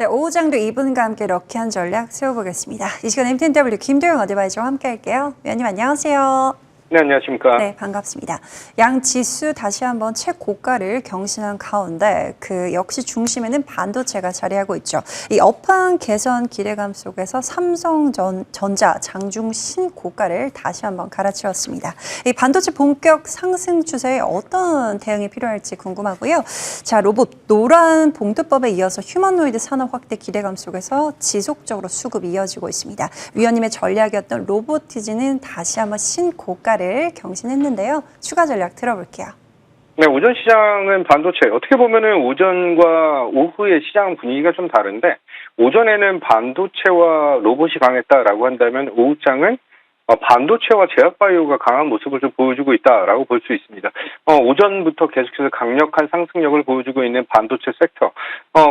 네, 오후장도 이분과 함께 럭키한 전략 세워보겠습니다. 이 시간 MTNW 김도영 어드바이저와 함께 할게요. 위원님 안녕하세요. 네, 안녕하십니까. 네, 반갑습니다. 양 지수 다시 한번 최고가를 경신한 가운데 역시 중심에는 반도체가 자리하고 있죠. 이 업황 개선 기대감 속에서 삼성전자 장중 신고가를 다시 한번 갈아치웠습니다. 이 반도체 본격 상승 추세에 어떤 대응이 필요할지 궁금하고요. 자, 로봇 노란 봉투법에 이어서 휴머노이드 산업 확대 기대감 속에서 지속적으로 수급이 이어지고 있습니다. 위원님의 전략이었던 로보티즈는 다시 한번 신고가를 경신했는데요. 추가 전략 들어볼게요. 네, 오전 시장은 반도체, 어떻게 보면은 오전과 오후의 시장 분위기가 좀 다른데, 오전에는 반도체와 로봇이 강했다라고 한다면, 오후장은 반도체와 제약바이오가 강한 모습을 좀 보여주고 있다라고 볼 수 있습니다. 오전부터 계속해서 강력한 상승력을 보여주고 있는 반도체 섹터.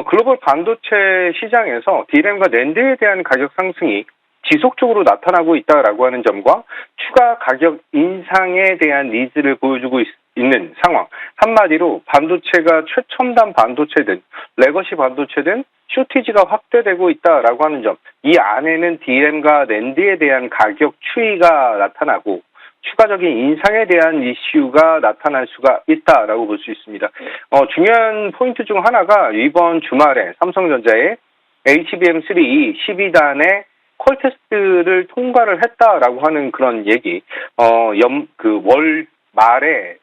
글로벌 반도체 시장에서 D램과 낸드에 대한 가격 상승이 지속적으로 나타나고 있다라고 하는 점과 추가 가격 인상에 대한 니즈를 보여주고 있는 상황. 한마디로 반도체가 최첨단 반도체든 레거시 반도체든 쇼티지가 확대되고 있다라고 하는 점. 이 안에는 D램과 낸드에 대한 가격 추이가 나타나고 추가적인 인상에 대한 이슈가 나타날 수가 있다라고 볼 수 있습니다. 중요한 포인트 중 하나가 이번 주말에 삼성전자의 HBM3 12단의 콜 테스트를 통과를 했다라고 하는 그런 얘기, 월 말에,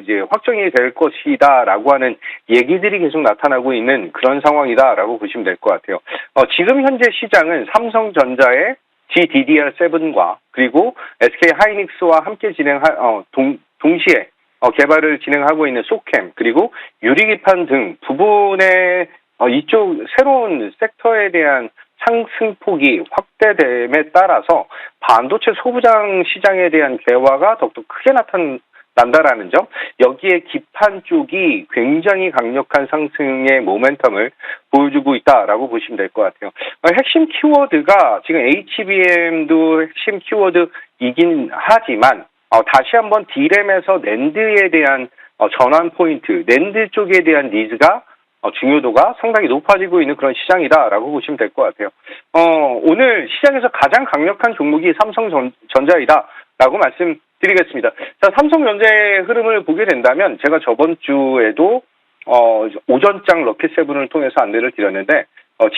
이제 확정이 될 것이다라고 하는 얘기들이 계속 나타나고 있는 그런 상황이다라고 보시면 될 것 같아요. 지금 현재 시장은 삼성전자의 GDDR7과 그리고 SK 하이닉스와 함께 동시에 개발을 진행하고 있는 소캠 그리고 유리기판 등 부분의 이쪽 새로운 섹터에 대한 상승폭이 확대됨에 따라서 반도체 소부장 시장에 대한 개화가 더욱더 크게 나타난다라는 점, 여기에 기판 쪽이 굉장히 강력한 상승의 모멘텀을 보여주고 있다라고 보시면 될 것 같아요. 핵심 키워드가 지금 HBM도 핵심 키워드이긴 하지만 다시 한번 D램에서 낸드에 대한 전환 포인트, 낸드 쪽에 대한 니즈가 중요도가 상당히 높아지고 있는 그런 시장이다라고 보시면 될 것 같아요. 오늘 시장에서 가장 강력한 종목이 삼성전자이다라고 말씀드리겠습니다. 자, 삼성전자의 흐름을 보게 된다면 제가 저번 주에도 오전장 럭키세븐을 통해서 안내를 드렸는데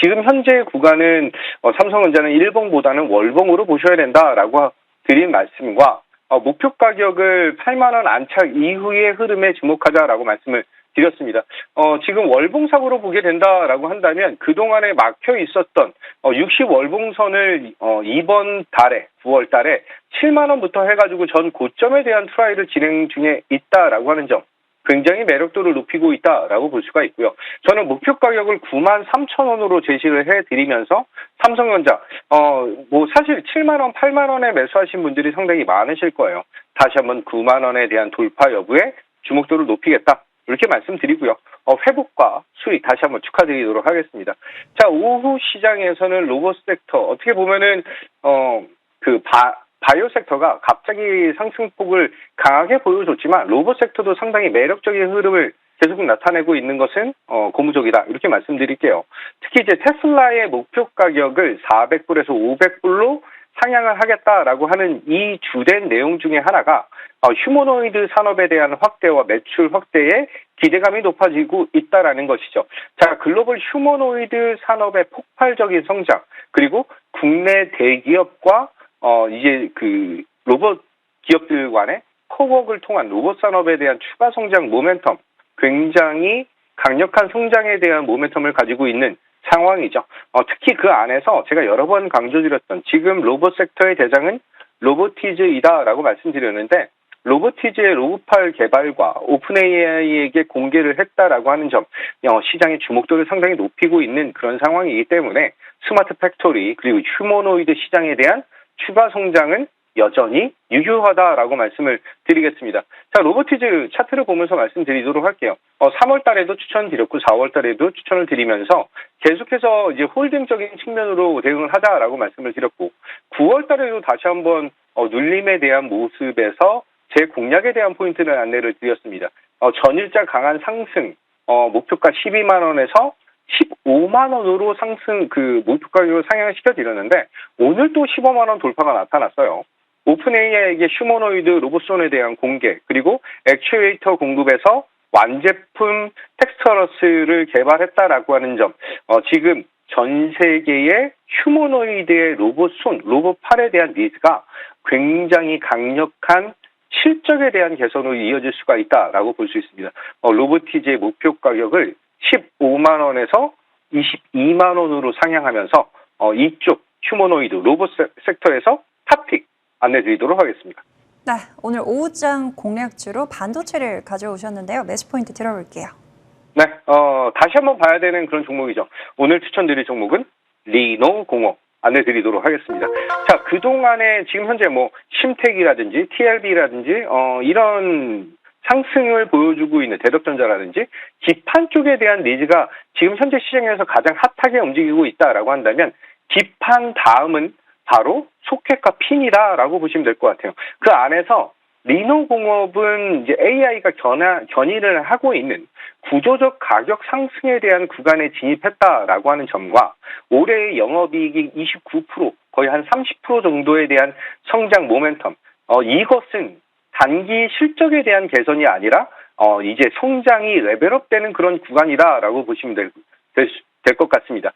지금 현재 구간은 삼성전자는 일봉보다는 월봉으로 보셔야 된다라고 드린 말씀과 목표 가격을 8만 원 안착 이후의 흐름에 주목하자라고 말씀을 드렸습니다. 지금 월봉상으로 보게 된다라고 한다면 그동안에 막혀 있었던 60월봉선을 이번 달에 9월 달에 7만 원부터 해가지고 전 고점에 대한 트라이를 진행 중에 있다라고 하는 점, 굉장히 매력도를 높이고 있다라고 볼 수가 있고요. 저는 목표 가격을 9만 3천 원으로 제시를 해드리면서 삼성전자 사실 7만 원, 8만 원에 매수하신 분들이 상당히 많으실 거예요. 다시 한번 9만 원에 대한 돌파 여부에 주목도를 높이겠다. 이렇게 말씀드리고요. 회복과 수익 다시 한번 축하드리도록 하겠습니다. 자, 오후 시장에서는 로봇 섹터, 어떻게 보면은, 바이오 섹터가 갑자기 상승폭을 강하게 보여줬지만 로봇 섹터도 상당히 매력적인 흐름을 계속 나타내고 있는 것은 고무적이다. 이렇게 말씀드릴게요. 특히 이제 테슬라의 목표 가격을 400불에서 500불로 상향을 하겠다라고 하는 이 주된 내용 중에 하나가 휴머노이드 산업에 대한 확대와 매출 확대에 기대감이 높아지고 있다라는 것이죠. 자, 글로벌 휴머노이드 산업의 폭발적인 성장, 그리고 국내 대기업과 이제 로봇 기업들 간의 코웍을 통한 로봇 산업에 대한 추가 성장 모멘텀, 굉장히 강력한 성장에 대한 모멘텀을 가지고 있는 상황이죠. 특히 그 안에서 제가 여러 번 강조드렸던 지금 로봇 섹터의 대장은 로보티즈이다라고 말씀드렸는데, 로보티즈의 로봇팔 개발과 오픈AI에게 공개를 했다라고 하는 점, 시장의 주목도를 상당히 높이고 있는 그런 상황이기 때문에 스마트 팩토리 그리고 휴머노이드 시장에 대한 추가 성장은 여전히 유효하다라고 말씀을 드리겠습니다. 자, 로보티즈 차트를 보면서 말씀드리도록 할게요. 3월 달에도 추천드렸고 4월 달에도 추천을 드리면서 계속해서 이제 홀딩적인 측면으로 대응을 하자라고 말씀을 드렸고, 9월 달에도 다시 한번 눌림에 대한 모습에서 제 공략에 대한 포인트를 안내를 드렸습니다. 전일자 강한 상승, 목표가 12만 원에서 15만 원으로 상승 목표 가격을 상향시켜 드렸는데 오늘 또 15만 원 돌파가 나타났어요. 오픈 AI에게 휴머노이드 로봇손에 대한 공개 그리고 액추에이터 공급에서 완제품 텍스처러스를 개발했다라고 하는 점, 지금 전 세계의 휴머노이드의 로봇손, 로봇팔에 대한 니즈가 굉장히 강력한 실적에 대한 개선으로 이어질 수가 있다라고 볼 수 있습니다. 로보티즈의 목표 가격을 15만 원에서 22만 원으로 상향하면서 이쪽 휴머노이드 로봇 섹터에서 탑픽 안내드리도록 하겠습니다. 네, 오늘 오후장 공략주로 반도체를 가져오셨는데요. 매수 포인트 들어볼게요. 네, 다시 한번 봐야 되는 그런 종목이죠. 오늘 추천드릴 종목은 리노공업 안내드리도록 하겠습니다. 자, 그동안에 지금 현재 심텍이라든지 TLB라든지 이런 상승을 보여주고 있는 대덕전자라든지 기판 쪽에 대한 니즈가 지금 현재 시장에서 가장 핫하게 움직이고 있다라고 한다면 기판 다음은 바로 소켓과 핀이다라고 보시면 될 것 같아요. 그 안에서 리노공업은 이제 AI가 견인을 하고 있는 구조적 가격 상승에 대한 구간에 진입했다라고 하는 점과 올해의 영업이익이 29% 거의 한 30% 정도에 대한 성장 모멘텀, 이것은 단기 실적에 대한 개선이 아니라 이제 성장이 레벨업되는 그런 구간이다라고 보시면 될 것 같습니다.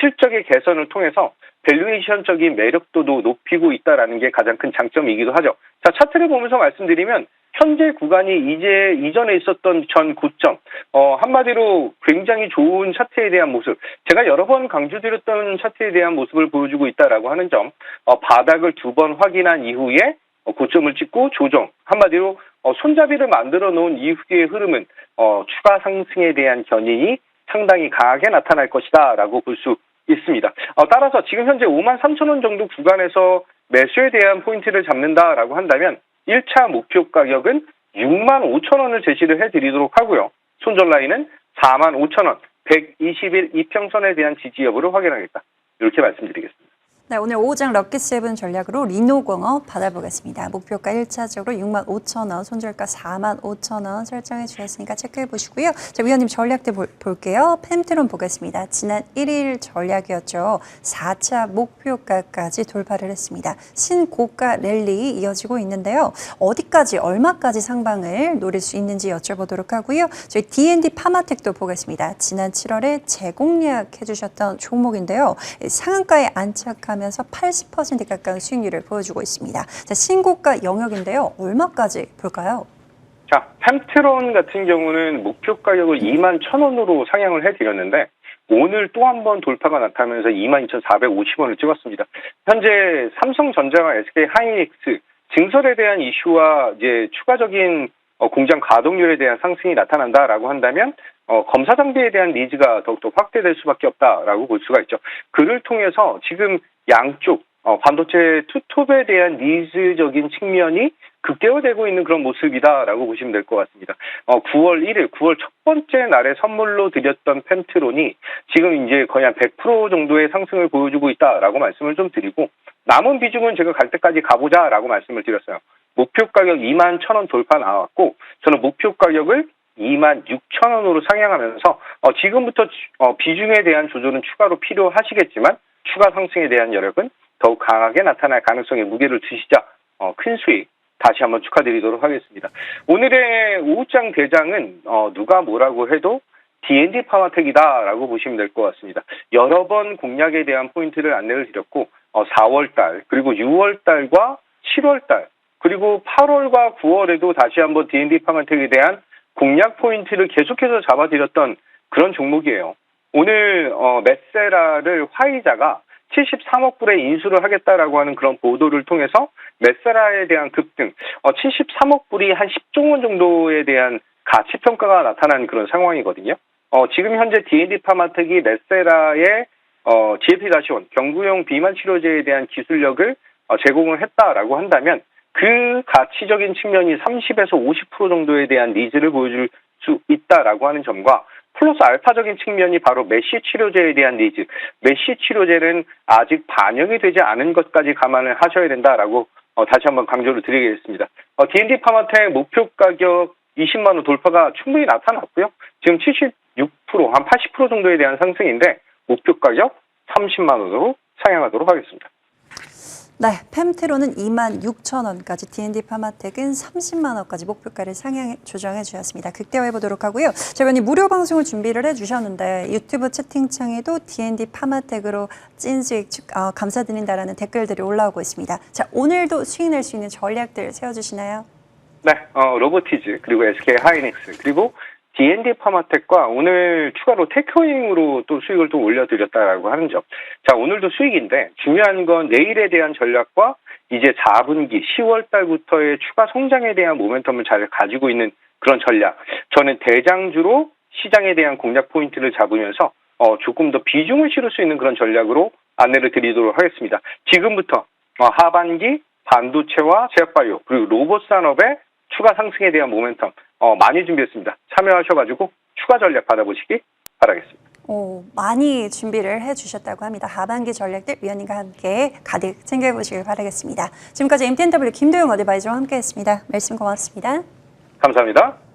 실적의 개선을 통해서 밸류에이션적인 매력도도 높이고 있다라는 게 가장 큰 장점이기도 하죠. 자, 차트를 보면서 말씀드리면 현재 구간이 이제 이전에 있었던 전 고점, 한마디로 굉장히 좋은 차트에 대한 모습, 제가 여러 번 강조드렸던 차트에 대한 모습을 보여주고 있다라고 하는 점, 바닥을 2번 확인한 이후에 고점을 찍고 조정, 한마디로 손잡이를 만들어 놓은 이후의 흐름은 추가 상승에 대한 견인이 상당히 강하게 나타날 것이다 라고 볼 수 있습니다. 따라서 지금 현재 53,000원 정도 구간에서 매수에 대한 포인트를 잡는다라고 한다면 1차 목표 가격은 65,000원을 제시를 해드리도록 하고요. 손절 라인은 45,000원, 120일 이평선에 대한 지지 여부를 확인하겠다. 이렇게 말씀드리겠습니다. 네, 오늘 오후장 럭키세븐 전략으로 리노공업 받아보겠습니다. 목표가 1차적으로 65,000원, 손절가 45,000원 설정해 주셨으니까 체크해 보시고요. 자, 위원님 전략들 볼게요. 펜트론 보겠습니다. 지난 1일 전략이었죠. 4차 목표가까지 돌파를 했습니다. 신고가 랠리 이어지고 있는데요. 어디까지, 얼마까지 상방을 노릴 수 있는지 여쭤보도록 하고요. 저희 D&D 파마텍도 보겠습니다. 지난 7월에 재공략 해주셨던 종목인데요. 상한가에 안착하면서 80% 가까운 수익률을 보여주고 있습니다. 자, 신고가 영역인데요. 얼마까지 볼까요? 자, 펜트론 같은 경우는 목표 가격을 21,000원으로 상향을 해드렸는데 오늘 또 한 번 돌파가 나타나면서 22,450원을 찍었습니다. 현재 삼성전자와 SK 하이닉스 증설에 대한 이슈와 이제 추가적인 공장 가동률에 대한 상승이 나타난다라고 한다면 검사 장비에 대한 니즈가 더욱더 확대될 수밖에 없다라고 볼 수가 있죠. 그를 통해서 지금 양쪽 반도체 투톱에 대한 니즈적인 측면이 극대화되고 있는 그런 모습이다라고 보시면 될 것 같습니다. 9월 1일, 9월 첫 번째 날에 선물로 드렸던 펜트론이 지금 이제 거의 한 100% 정도의 상승을 보여주고 있다라고 말씀을 좀 드리고 남은 비중은 제가 갈 때까지 가보자라고 말씀을 드렸어요. 목표 가격 21,000원 돌파 나왔고 저는 목표 가격을 26,000원으로 상향하면서 지금부터 비중에 대한 조절은 추가로 필요하시겠지만 추가 상승에 대한 여력은 더욱 강하게 나타날 가능성에 무게를 두시자 큰 수익 다시 한번 축하드리도록 하겠습니다. 오늘의 오후장 대장은 누가 뭐라고 해도 D&D 파마텍이다라고 보시면 될 것 같습니다. 여러 번 공략에 대한 포인트를 안내를 드렸고 4월달 그리고 6월달과 7월달 그리고 8월과 9월에도 다시 한번 D&D 파마텍에 대한 공략 포인트를 계속해서 잡아드렸던 그런 종목이에요. 오늘 메세라를 화이자가 73억 불에 인수를 하겠다라고 하는 그런 보도를 통해서 메세라에 대한 급등, 73억 불이 한 10조 원 정도에 대한 가치 평가가 나타난 그런 상황이거든요. 지금 현재 D&D 파마텍이 메세라의 GLP-1 경구용 비만 치료제에 대한 기술력을 제공을 했다라고 한다면 그 가치적인 측면이 30에서 50% 정도에 대한 니즈를 보여줄 수 있다라고 하는 점과 플러스 알파적인 측면이 바로 메쉬 치료제에 대한 니즈. 메쉬 치료제는 아직 반영이 되지 않은 것까지 감안을 하셔야 된다라고 다시 한번 강조를 드리겠습니다. D&D 파마텍 목표 가격 20만 원 돌파가 충분히 나타났고요. 지금 한 80% 정도에 대한 상승인데 목표 가격 30만 원으로 상향하도록 하겠습니다. 네, 펨트론은 26,000원까지, D&D 파마텍은 30만 원까지 목표가를 상향 조정해 주셨습니다. 극대화해 보도록 하고요. 자, 위원님 무료 방송을 준비를 해주셨는데 유튜브 채팅창에도 D&D 파마텍으로 찐 수익 감사드린다라는 댓글들이 올라오고 있습니다. 자, 오늘도 수익 낼 수 있는 전략들 세워주시나요? 네, 로보티즈 그리고 SK 하이닉스 그리고 D&D 파마텍과 오늘 추가로 테크윙으로 또 수익을 또 올려드렸다라고 하는 점. 자, 오늘도 수익인데 중요한 건 내일에 대한 전략과 이제 4분기 10월 달부터의 추가 성장에 대한 모멘텀을 잘 가지고 있는 그런 전략. 저는 대장주로 시장에 대한 공략 포인트를 잡으면서 조금 더 비중을 실을 수 있는 그런 전략으로 안내를 드리도록 하겠습니다. 지금부터 하반기 반도체와 제약바이오 그리고 로봇 산업의 추가 상승에 대한 모멘텀 많이 준비했습니다. 참여하셔가지고 추가 전략 받아보시기 바라겠습니다. 많이 준비를 해주셨다고 합니다. 하반기 전략들 위원님과 함께 가득 챙겨보시길 바라겠습니다. 지금까지 MTNW 김도영 어드바이저와 함께했습니다. 말씀 고맙습니다. 감사합니다.